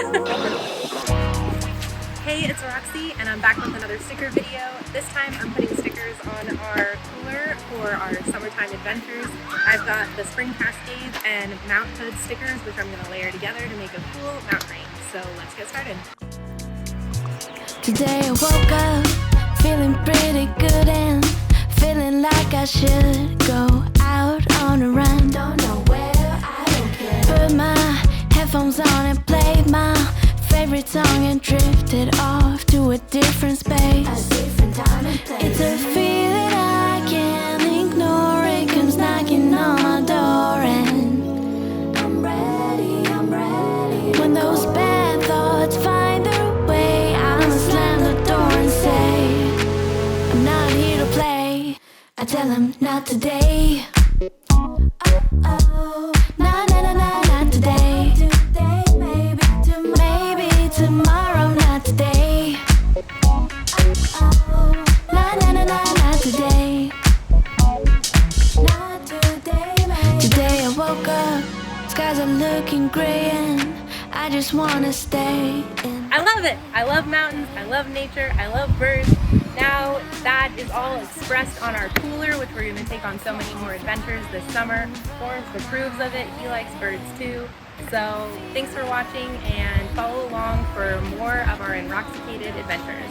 Hey, it's Roxy, and I'm back with another sticker video. This time I'm putting stickers on our cooler for our summertime adventures. I've got the spring cascades and Mount Hood stickers, which I'm going to layer together to make a cool mountain range. So let's get started. Today I woke up feeling pretty good and feeling like I should go out on a run. Don't know where, I don't care. Put my headphones on and played my favorite song and drifted off to a different space. A different time and place. It's a feeling I can't ignore. It comes knocking on my door and I'm ready, I'm ready. When those bad thoughts find their way, I'ma slam the door and say I'm not here to play. I tell them not today. Oh, oh, nah, nah, nah, nah, not today. Today, maybe tomorrow, not today. Oh, oh, nah, nah, nah, nah, not today. Not today, maybe. Today I woke up, skies are looking gray and I just wanna stay in. I love it! I love mountains, I love nature, I love birds. Now that is all expressed on our cooler, which we're going to take on so many more adventures this summer. Forrest approves of it, he likes birds too. So thanks for watching and follow along for more of our Inroxicated adventures.